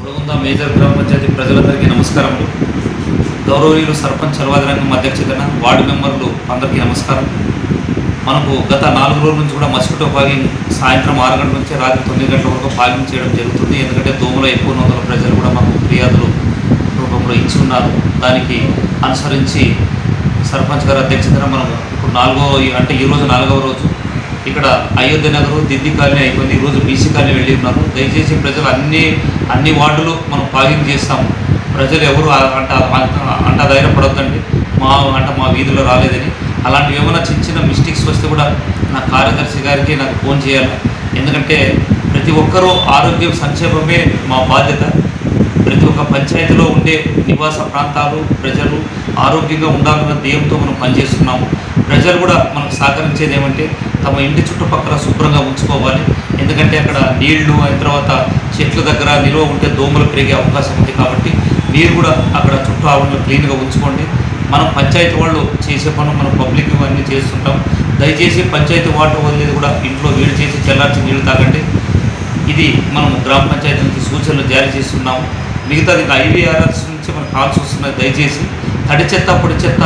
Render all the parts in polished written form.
ఉడగుంద major గ్రామ పంచాయతీ ప్రజలందరికీ నమస్కారములు. గౌరవనీయులు సర్పంచ్ చలవాది రంగం అధ్యక్షతన వార్డు మెంబర్లు అందరికీ నమస్కారం. మనకు గత 4 రోజుల నుంచి కూడా మస్కిటో ఫాగింగ్ సాయంత్రం 6 గంటల నుంచి రాత్రి 9 గంటల వరకు ఫాగింగ్ చేయడం జరుగుతుంది. ఎందుకంటే దోమలు ఎక్కువ ఉన్నందున ప్రజలు కూడా మాకు ఫిర్యాదులు రూపంలో ఇచ్చి ఉన్నారు. దానికి అనుసరించి సర్పంచ్ గారి అధ్యక్షతన మనం ఇప్పుడు ఈరోజు 4వ రోజు ఇక్కడ అయోధ్య నగరు దిద్ది కాలనీ అయిపోయింది. ఈరోజు బీసీ కాలనీ వెళ్ళి ఉన్నారు. దయచేసి ప్రజలు అన్ని వార్డులు మనం ఫాగింగ్ చేస్తాము. ప్రజలు ఎవరు అంట ధైర్యపడొద్దండి, మా వీధిలో రాలేదని. అలాంటివి ఏమైనా చిన్న మిస్టేక్స్ వస్తే కూడా నా కార్యదర్శి గారికి నాకు ఫోన్ చేయాలి. ఎందుకంటే ప్రతి ఒక్కరూ ఆరోగ్య సంక్షేమమే మా బాధ్యత. ప్రతి ఒక్క పంచాయతీలో ఉండే నివాస ప్రాంతాలు ప్రజలు ఆరోగ్యంగా ఉండాలన్న ధ్యేయంతో మనం పనిచేస్తున్నాము. ప్రజలు కూడా మనకు సహకరించేది ఏమంటే తమ ఇంటి చుట్టుపక్కల శుభ్రంగా ఉంచుకోవాలి. ఎందుకంటే అక్కడ నీళ్లు అయిన తర్వాత చెట్ల దగ్గర నిల్వ ఉంటే దోమలు పెరిగే అవకాశం ఉంది. కాబట్టి మీరు కూడా అక్కడ చుట్టూ ఆవరణలు క్లీన్గా ఉంచుకోండి. మనం పంచాయతీ వాళ్ళు చేసే పనులు మనం పబ్లిక్ అన్నీ చేస్తుంటాం. దయచేసి పంచాయతీ వాటర్ వదిలేది కూడా ఇంట్లో వేడి చేసి చల్లార్చి నీళ్లు తాగండి. ఇది మనం గ్రామ పంచాయతీ నుంచి సూచనలు జారీ చేస్తున్నాము. మిగతాది IVRS నుంచి మనకు కాల్స్ వస్తున్నాయి. దయచేసి తడి చెత్త పొడి చెత్త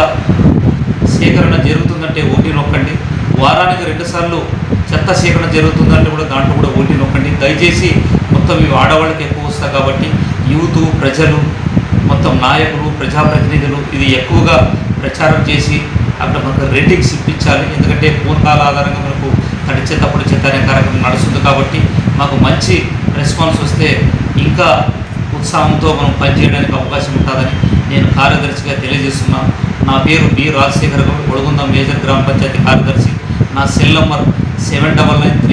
సేకరణ జరుగుతుందంటే ఓటీ నొక్కండి. వారానికి 2 సార్లు చెత్త సేకరణ జరుగుతుందంటే కూడా దాంట్లో కూడా ఓటీ నొక్కండి. దయచేసి మొత్తం ఇవి ఆడవాళ్ళకి ఎక్కువ వస్తాయి కాబట్టి యూత్ ప్రజలు మొత్తం నాయకులు ప్రజాప్రతినిధులు ఇది ఎక్కువగా ప్రచారం చేసి అక్కడ మనకు రేటింగ్స్ ఇప్పించాలి. ఎందుకంటే ఫోన్ కాల్ ఆధారంగా మనకు తడి చెత్త పొడి చెత్త అనే కార్యక్రమం నడుస్తుంది. కాబట్టి మాకు మంచి రెస్పాన్స్ వస్తే ఇంకా ఉత్సాహంతో మనం పనిచేయడానికి అవకాశం ఉంటుందని నేను కార్యదర్శిగా తెలియజేస్తున్నాను. నా పేరు బి రాజశేఖర్ గౌడ్, ఉడగుంద మేజర్ గ్రామ పంచాయతీ కార్యదర్శి. నా సెల్ నంబర్ 7993